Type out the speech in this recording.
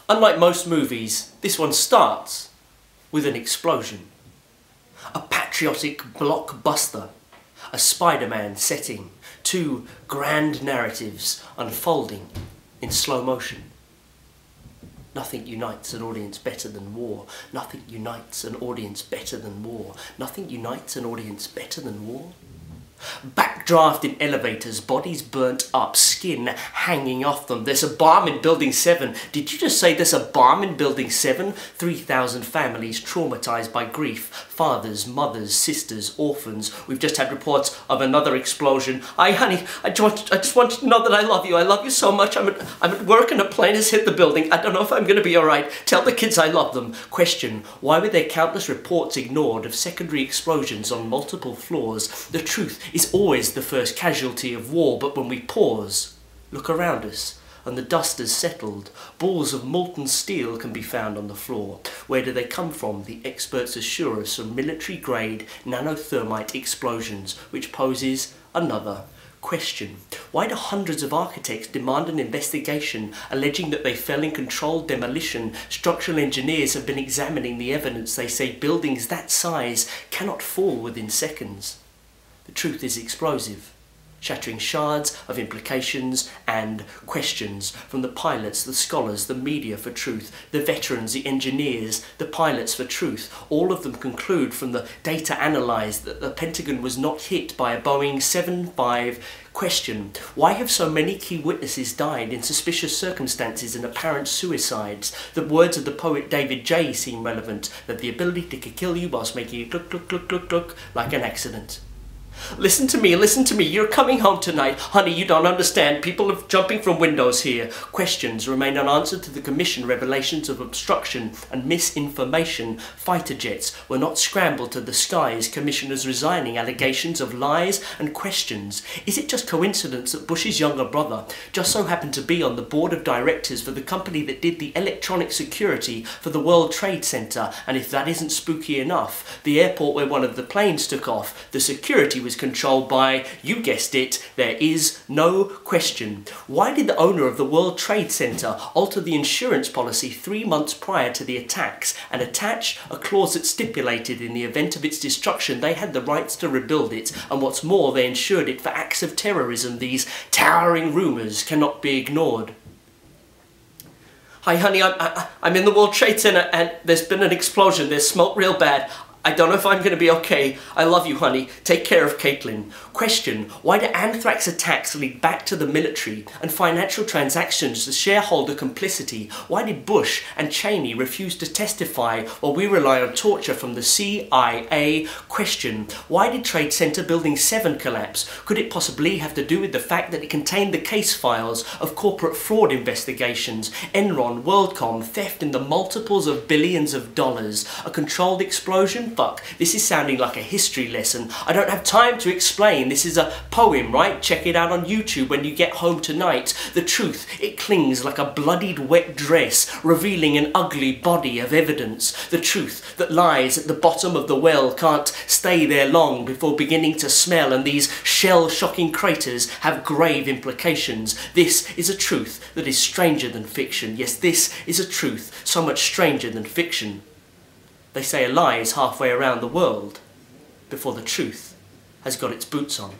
Unlike most movies, this one starts with an explosion. A patriotic blockbuster, a Spider-Man setting, two grand narratives unfolding in slow motion. Nothing unites an audience better than war. Nothing unites an audience better than war. Nothing unites an audience better than war. Backdraft in elevators, bodies burnt up, skin hanging off them. There's a bomb in Building 7. Did you just say there's a bomb in Building 7? 3,000 families traumatized by grief. Fathers, mothers, sisters, orphans. We've just had reports of another explosion. Honey, I just want you to know that I love you. I love you so much. I'm at work and a plane has hit the building. I don't know if I'm going to be alright. Tell the kids I love them. Question, why were there countless reports ignored of secondary explosions on multiple floors? The truth is always the first casualty of war, but when we pause, look around us, and the dust has settled, balls of molten steel can be found on the floor. Where do they come from? The experts assure us from military-grade nanothermite explosions, which poses another question. Why do hundreds of architects demand an investigation, alleging that they fell in controlled demolition? Structural engineers have been examining the evidence. They say buildings that size cannot fall within seconds. The truth is explosive, shattering shards of implications and questions from the pilots, the scholars, the media for truth, the veterans, the engineers, the pilots for truth. All of them conclude from the data analysed that the Pentagon was not hit by a Boeing 75. Question, why have so many key witnesses died in suspicious circumstances and apparent suicides? The words of the poet David J. seem relevant, that the ability to kill you whilst making it look like an accident. Listen to me, you're coming home tonight. Honey, you don't understand. People are jumping from windows here. Questions remain unanswered to the Commission. Revelations of obstruction and misinformation. Fighter jets were not scrambled to the skies. Commissioners resigning. Allegations of lies and questions. Is it just coincidence that Bush's younger brother just so happened to be on the board of directors for the company that did the electronic security for the World Trade Center? And if that isn't spooky enough, the airport where one of the planes took off, the security was controlled by, you guessed it, there is no question. Why did the owner of the World Trade Center alter the insurance policy 3 months prior to the attacks and attach a clause that stipulated in the event of its destruction they had the rights to rebuild it, and what's more, they insured it for acts of terrorism? These towering rumours cannot be ignored. Hi honey, I'm in the World Trade Center and there's been an explosion. There's smoke real bad. I don't know if I'm going to be okay. I love you, honey. Take care of Caitlin. Question, why do anthrax attacks lead back to the military and financial transactions to shareholder complicity? Why did Bush and Cheney refuse to testify while we rely on torture from the CIA? Question, why did Trade Center Building 7 collapse? Could it possibly have to do with the fact that it contained the case files of corporate fraud investigations, Enron, WorldCom, theft in the multiples of billions of dollars, a controlled explosion? Fuck, this is sounding like a history lesson. I don't have time to explain. This is a poem, right? Check it out on YouTube when you get home tonight. The truth, it clings like a bloodied wet dress, revealing an ugly body of evidence. The truth that lies at the bottom of the well can't stay there long before beginning to smell, and these shell-shocking craters have grave implications. This is a truth that is stranger than fiction. Yes, this is a truth so much stranger than fiction. They say a lie is halfway around the world before the truth has got its boots on.